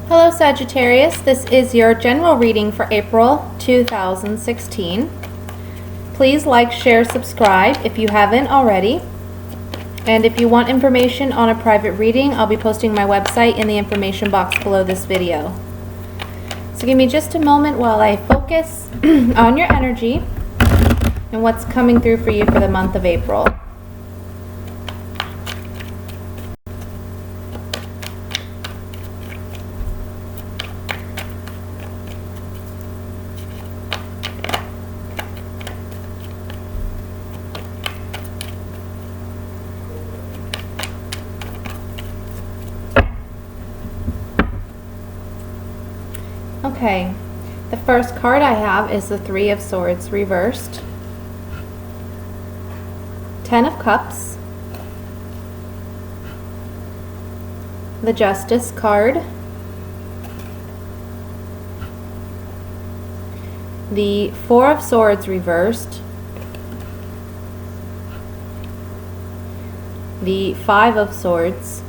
Hello Sagittarius, this is your general reading for April 2016. Please like, share, subscribe if you haven't already. And if you want information on a private reading, I'll be posting my website in the information box below this video. So give me just a moment while I focus on your energy and what's coming through for you for the month of April. Okay, the first card I have is the Three of Swords reversed, Ten of Cups, the Justice card, the Four of Swords reversed, the Five of Swords,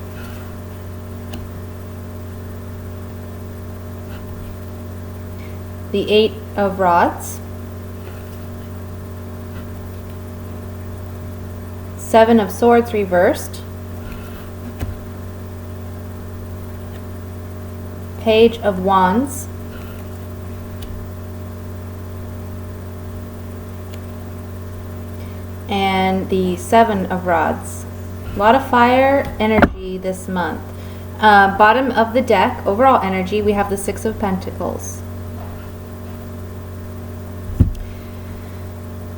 the Eight of Rods, Seven of Swords reversed, Page of Wands, and the Seven of Rods. A lot of fire energy this month. Bottom of the deck, overall energy, we have the Six of Pentacles.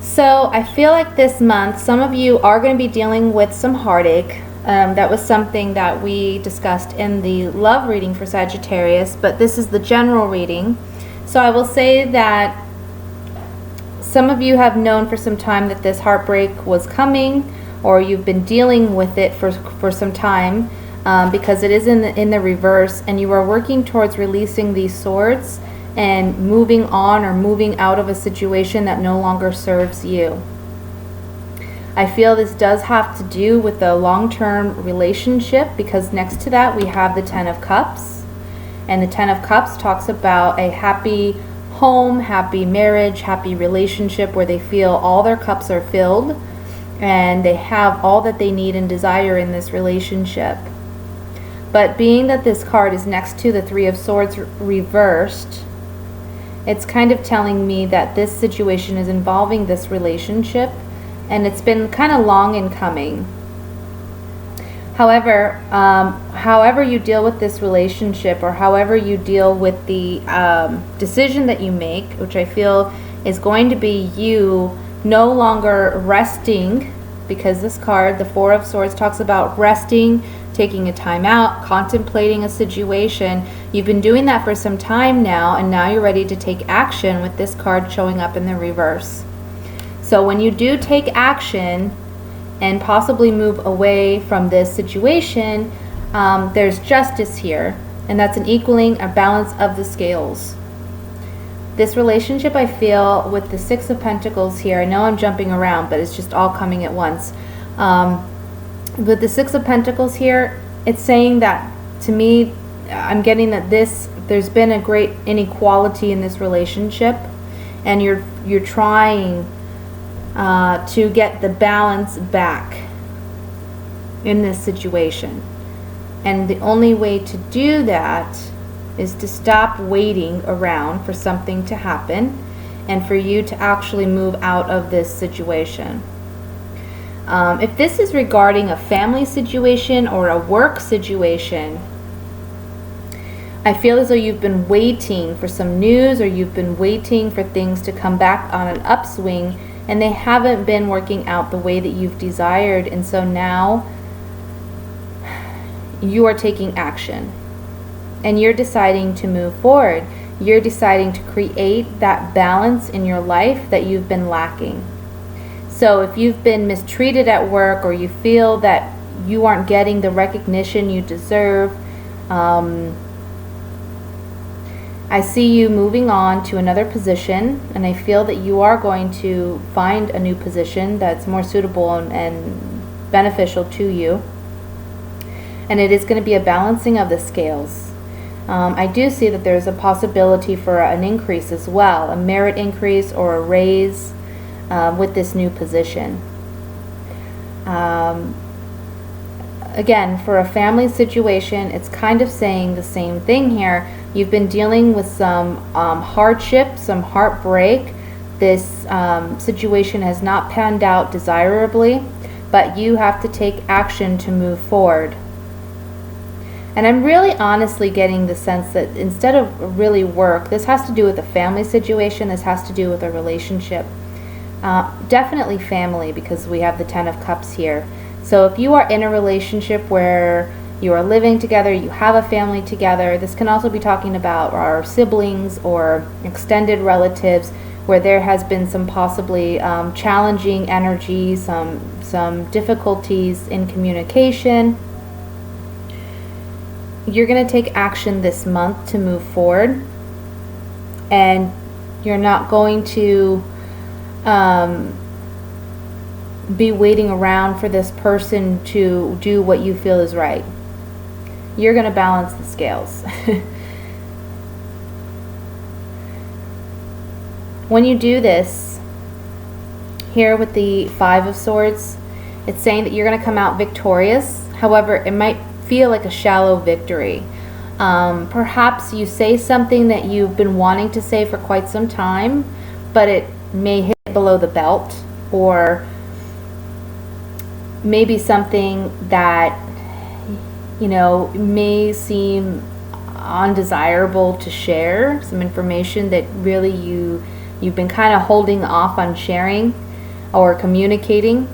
So I feel like this month, some of you are going to be dealing with some heartache. That was something that we discussed in the love reading for Sagittarius, but this is the general reading. So I will say that some of you have known for some time that this heartbreak was coming, or you've been dealing with it for some time, because it is in the reverse, and you are working towards releasing these swords and moving on or moving out of a situation that no longer serves you. I feel this does have to do with a long-term relationship, because next to that we have the Ten of Cups, and the Ten of Cups talks about a happy home, happy marriage, happy relationship where they feel all their cups are filled and they have all that they need and desire in this relationship. But being that this card is next to the Three of Swords reversed, it's kind of telling me that this situation is involving this relationship, and it's been kind of long in coming. However, however you deal with this relationship, or however you deal with the decision that you make, which I feel is going to be you no longer resting, because this card, the Four of Swords, talks about resting, taking a time out, contemplating a situation. You've been doing that for some time now, and now you're ready to take action with this card showing up in the reverse. So when you do take action and possibly move away from this situation, there's justice here, and that's an equaling, a balance of the scales. This relationship, I feel, with the Six of Pentacles here, I know I'm jumping around, but it's just all coming at once. With the Six of Pentacles here, it's saying that, to me, I'm getting that there's been a great inequality in this relationship, and you're trying to get the balance back in this situation. And the only way to do that is to stop waiting around for something to happen and for you to actually move out of this situation. If this is regarding a family situation or a work situation, I feel as though you've been waiting for some news, or you've been waiting for things to come back on an upswing, and they haven't been working out the way that you've desired, and so now you are taking action and you're deciding to move forward. You're deciding to create that balance in your life that you've been lacking. So if you've been mistreated at work, or you feel that you aren't getting the recognition you deserve, I see you moving on to another position, and I feel that you are going to find a new position that's more suitable and beneficial to you. And it is going to be a balancing of the scales. I do see that there's a possibility for an increase as well, a merit increase or a raise with this new position. Again, for a family situation, it's kind of saying the same thing here. You've been dealing with some hardship, some heartbreak. This situation has not panned out desirably, but you have to take action to move forward. And I'm really honestly getting the sense that instead of really work, this has to do with a family situation, this has to do with a relationship. Definitely family, because we have the Ten of Cups here. So if you are in a relationship where you are living together, you have a family together, this can also be talking about our siblings or extended relatives, where there has been some possibly challenging energy, some difficulties in communication. You're going to take action this month to move forward, and you're not going to be waiting around for this person to do what you feel is right. You're going to balance the scales. When you do this, here with the Five of Swords, it's saying that you're going to come out victorious. However, it might feel like a shallow victory. Perhaps you say something that you've been wanting to say for quite some time, but it may hit below the belt, or maybe something that, you know, may seem undesirable to share, some information that really you've been kind of holding off on sharing or communicating,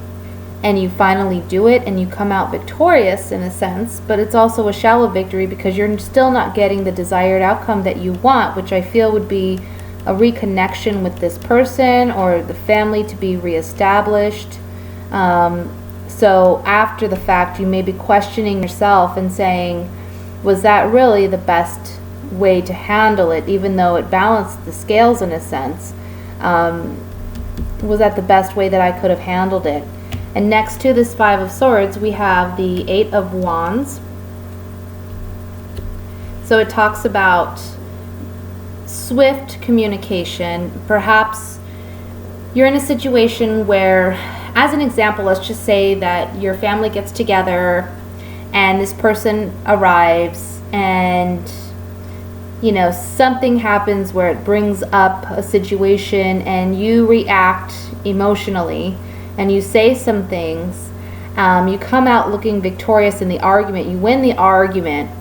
and you finally do it and you come out victorious in a sense, but it's also a shallow victory because you're still not getting the desired outcome that you want, which I feel would be a reconnection with this person or the family to be reestablished. So after the fact, you may be questioning yourself and saying, was that really the best way to handle it, even though it balanced the scales in a sense? Was that the best way that I could have handled it? And next to this Five of Swords, we have the Eight of Wands. So it talks about swift communication. Perhaps you're in a situation where, as an example, let's just say that your family gets together and this person arrives, and you know, something happens where it brings up a situation and you react emotionally and you say some things. You come out looking victorious in the argument. You win the argument,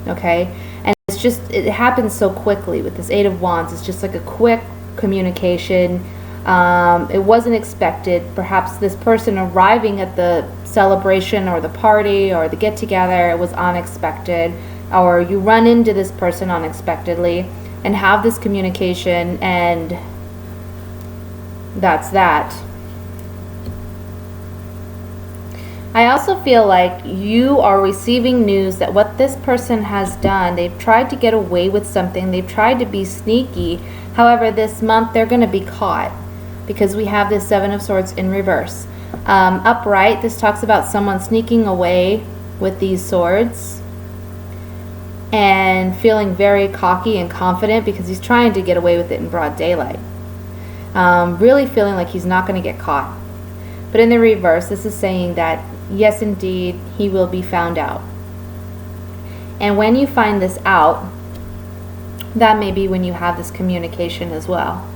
okay? And it's just, it happens so quickly with this Eight of Wands. It's just like a quick communication. It wasn't expected. Perhaps this person arriving at the celebration or the party or the get-together, it was unexpected. Or you run into this person unexpectedly and have this communication, and that's that. I also feel like you are receiving news that what this person has done, they've tried to get away with something, they've tried to be sneaky. However, this month they're going to be caught, because we have this Seven of Swords in reverse. Upright, this talks about someone sneaking away with these swords and feeling very cocky and confident because he's trying to get away with it in broad daylight. Really feeling like he's not going to get caught. But in the reverse, this is saying that, yes, indeed, he will be found out. And when you find this out, that may be when you have this communication as well.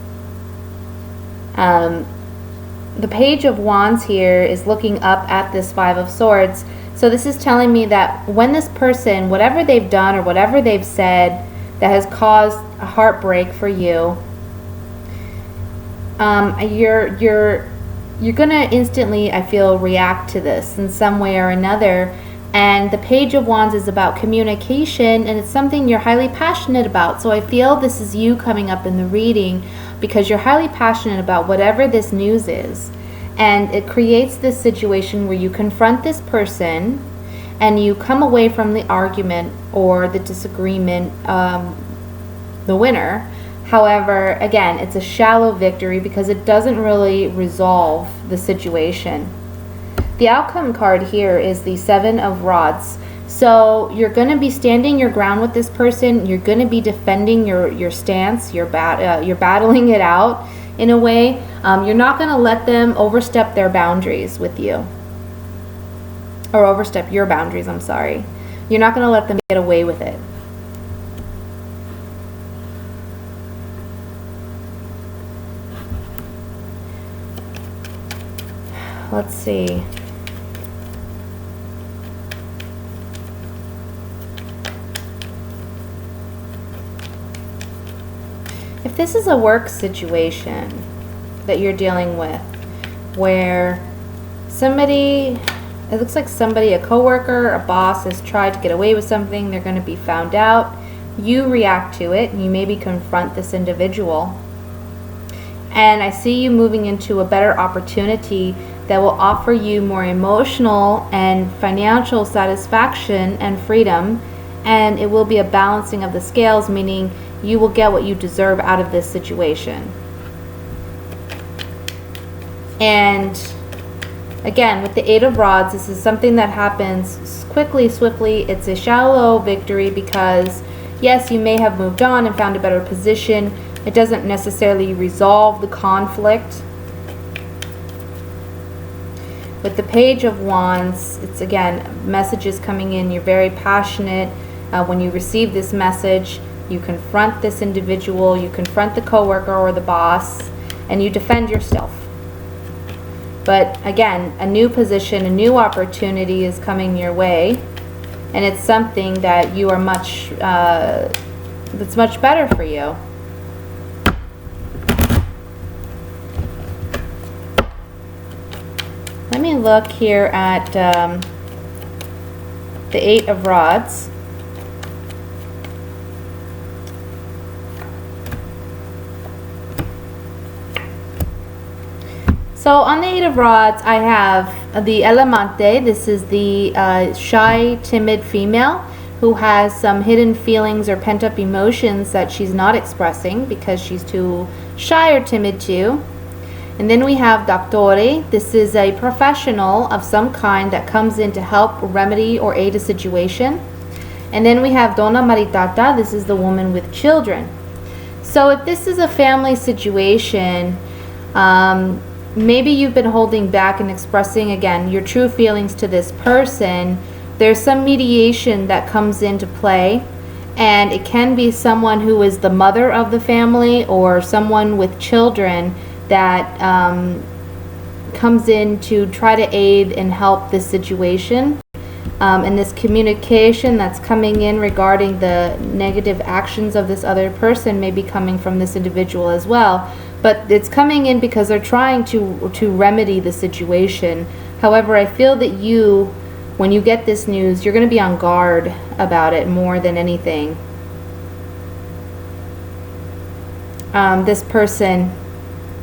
The Page of Wands here is looking up at this Five of Swords. So this is telling me that when this person, whatever they've done or whatever they've said that has caused a heartbreak for you, you're gonna instantly, I feel, react to this in some way or another. And the Page of Wands is about communication, and it's something you're highly passionate about. So I feel this is you coming up in the reading because you're highly passionate about whatever this news is. And it creates this situation where you confront this person and you come away from the argument or the disagreement the winner. However, again, it's a shallow victory because it doesn't really resolve the situation. The outcome card here is the Seven of Rods. So you're going to be standing your ground with this person. You're going to be defending your stance. You're battling it out in a way. You're not going to let them overstep their boundaries with you, or overstep your boundaries. I'm sorry. You're not going to let them get away with it. Let's see. If this is a work situation that you're dealing with, where somebody, it looks like somebody, a coworker, a boss, has tried to get away with something, they're going to be found out, you react to it, and you maybe confront this individual. And I see you moving into a better opportunity that will offer you more emotional and financial satisfaction and freedom, and it will be a balancing of the scales, meaning you will get what you deserve out of this situation. And again, with the Eight of Rods, this is something that happens quickly, swiftly. It's a shallow victory because, yes, you may have moved on and found a better position. It doesn't necessarily resolve the conflict. With the Page of Wands, it's again, messages coming in. You're very passionate. When you receive this message, you confront this individual, you confront the coworker or the boss, and you defend yourself. But again, a new position, a new opportunity is coming your way, and it's something that you are that's much better for you. Let me look here at the Eight of Rods. So on the Eight of Rods, I have the Elamante. This is the shy, timid female who has some hidden feelings or pent-up emotions that she's not expressing because she's too shy or timid to. And then we have Doctore. This is a professional of some kind that comes in to help remedy or aid a situation. And then we have Donna Maritata. This is the woman with children. So if this is a family situation, maybe you've been holding back and expressing, again, your true feelings to this person. There's some mediation that comes into play, and it can be someone who is the mother of the family or someone with children that comes in to try to aid and help this situation. And this communication that's coming in regarding the negative actions of this other person may be coming from this individual as well. But it's coming in because they're trying to remedy the situation. However, I feel that you, when you get this news, you're going to be on guard about it more than anything. This person,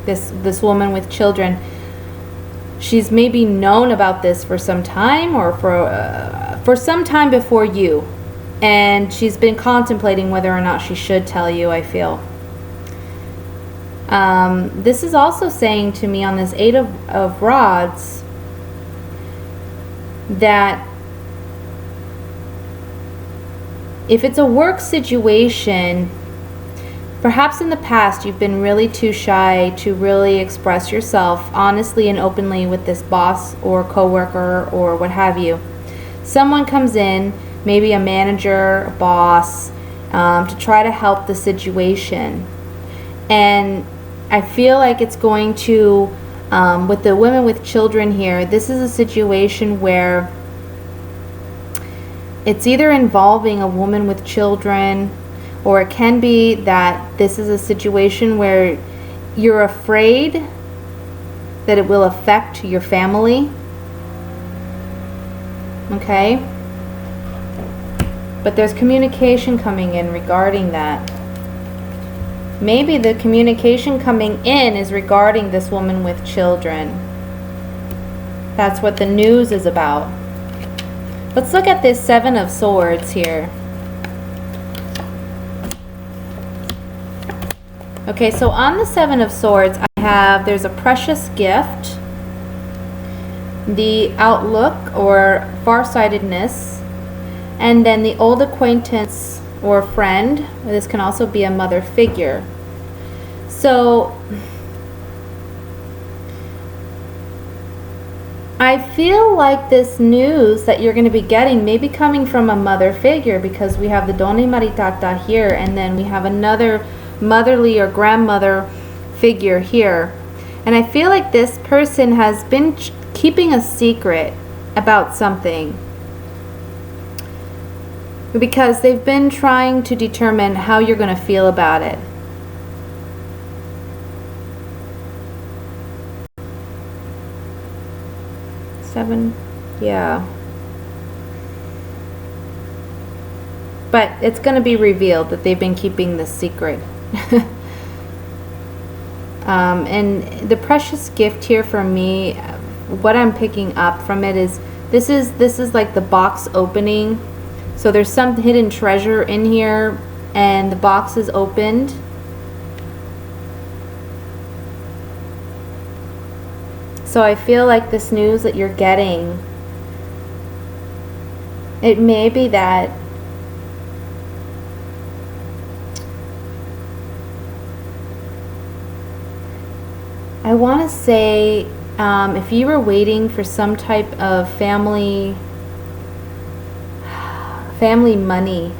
this woman with children, she's maybe known about this for some time, or for some time before you, and she's been contemplating whether or not she should tell you, I feel. This is also saying to me on this Eight of Rods that if it's a work situation, perhaps in the past you've been really too shy to really express yourself honestly and openly with this boss or coworker or what have you. Someone comes in, maybe a manager, a boss, to try to help the situation. And I feel like it's going to, with the women with children here, this is a situation where it's either involving a woman with children, or it can be that this is a situation where you're afraid that it will affect your family. Okay? But there's communication coming in regarding that. Maybe the communication coming in is regarding this woman with children. That's what the news is about. Let's look at this Seven of Swords here. Okay, so on the Seven of Swords, there's a precious gift, the outlook or farsightedness, And then the old acquaintance or friend, this can also be a mother figure. So I feel like this news that you're going to be getting may be coming from a mother figure, because we have the Donna Maritata here, and then we have another motherly or grandmother figure here. And I feel like this person has been keeping a secret about something, because they've been trying to determine how you're going to feel about it. Seven, yeah. But it's going to be revealed that they've been keeping this secret. And the precious gift here for me, what I'm picking up from it is this is like the box opening. So there's some hidden treasure in here, and the box is opened. So I feel like this news that you're getting, it may be that I want to say, if you were waiting for some type of family money,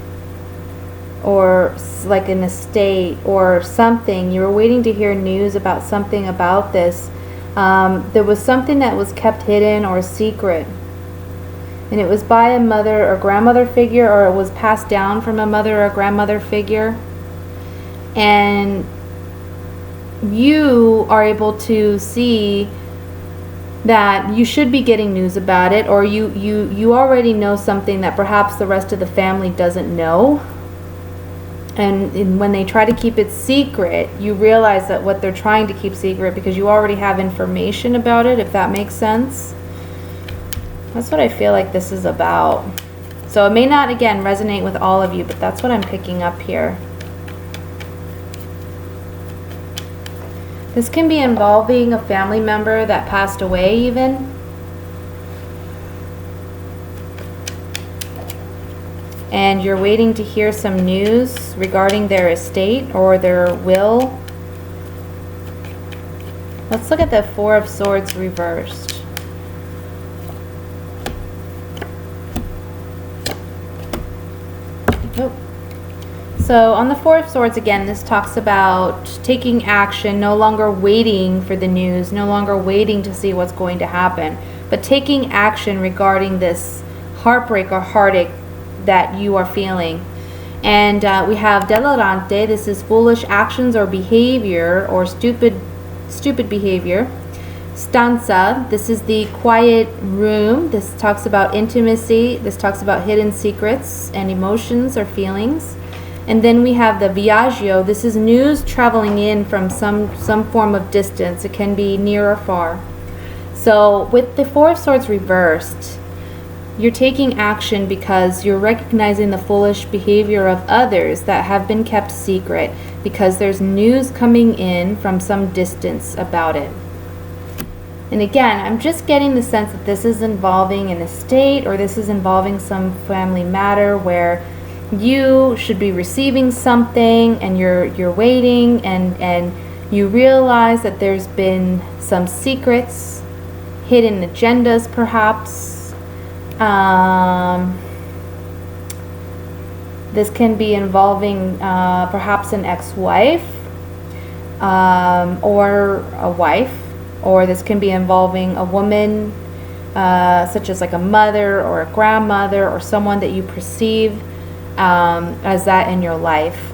or like an estate or something, you were waiting to hear news about something about this. There was something that was kept hidden or secret, and it was by a mother or grandmother figure, or it was passed down from a mother or grandmother figure, and you are able to see that you should be getting news about it, or you already know something that perhaps the rest of the family doesn't know. And when they try to keep it secret, you realize that what they're trying to keep secret, because you already have information about it, if that makes sense. That's what I feel like this is about. So it may not, again, resonate with all of you, but that's what I'm picking up here. This can be involving a family member that passed away even. And you're waiting to hear some news regarding their estate or their will. Let's look at the Four of Swords reversed. Nope. So on the Four of Swords, again, this talks about taking action, no longer waiting for the news, no longer waiting to see what's going to happen, but taking action regarding this heartbreak or heartache that you are feeling. And we have delirante. This is foolish actions or behavior, or stupid behavior. Stanza, this is the quiet room. This talks about intimacy. This talks about hidden secrets and emotions or feelings. And then we have the viaggio. This is news traveling in from some form of distance. It can be near or far. So with the Four of Swords reversed, you're taking action because you're recognizing the foolish behavior of others that have been kept secret, because there's news coming in from some distance about it. And again, I'm just getting the sense that this is involving an estate, or this is involving some family matter where you should be receiving something and you're waiting, and you realize that there's been some secrets, hidden agendas perhaps. This can be involving perhaps an ex-wife or a wife, or this can be involving a woman such as like a mother or a grandmother, or someone that you perceive as that in your life.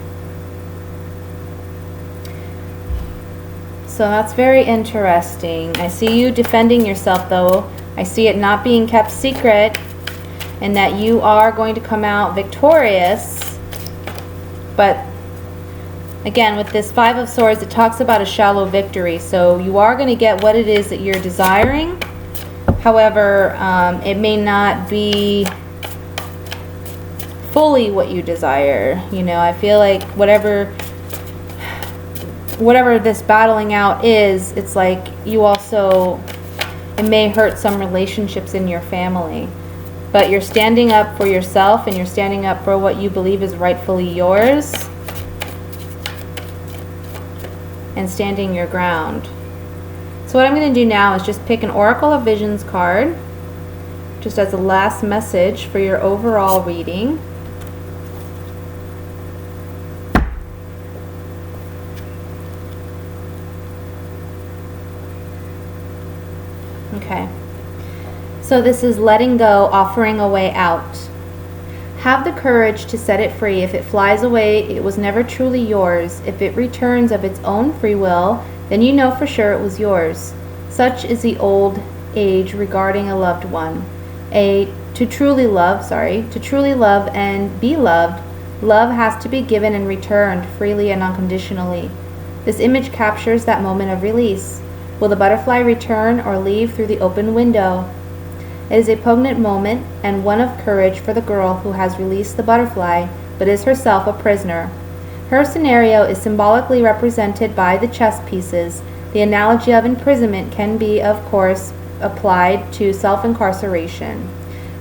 So that's very interesting. I see you defending yourself though. I see it not being kept secret, and that you are going to come out victorious. But again, with this Five of Swords, it talks about a shallow victory. So you are going to get what it is that you're desiring. However, it may not be fully what you desire. You know, I feel like whatever this battling out is, it's like you also, it may hurt some relationships in your family. But you're standing up for yourself, and you're standing up for what you believe is rightfully yours, and standing your ground. So what I'm going to do now is just pick an Oracle of Visions card, just as a last message for your overall reading. Okay. So this is letting go, offering a way out. Have the courage to set it free. If it flies away, it was never truly yours. If it returns of its own free will, then you know for sure it was yours. Such is the old age regarding a loved one. To truly love and be loved, love has to be given and returned freely and unconditionally. This image captures that moment of release. Will the butterfly return or leave through the open window? It is a poignant moment and one of courage for the girl who has released the butterfly, but is herself a prisoner. Her scenario is symbolically represented by the chess pieces. The analogy of imprisonment can be, of course, applied to self-incarceration.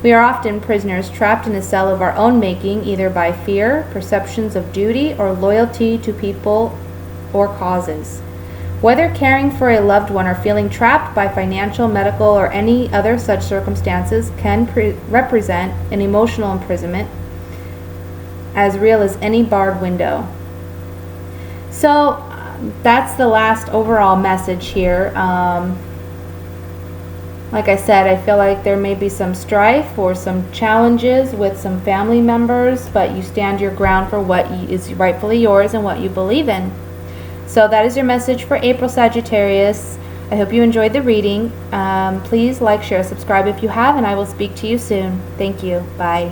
We are often prisoners trapped in a cell of our own making, either by fear, perceptions of duty, or loyalty to people or causes. Whether caring for a loved one or feeling trapped by financial, medical, or any other such circumstances can represent an emotional imprisonment as real as any barred window. So that's the last overall message here. Like I said, I feel like there may be some strife or some challenges with some family members, but you stand your ground for what is rightfully yours and what you believe in. So that is your message for April, Sagittarius. I hope you enjoyed the reading. Please like, share, subscribe if you have, and I will speak to you soon. Thank you. Bye.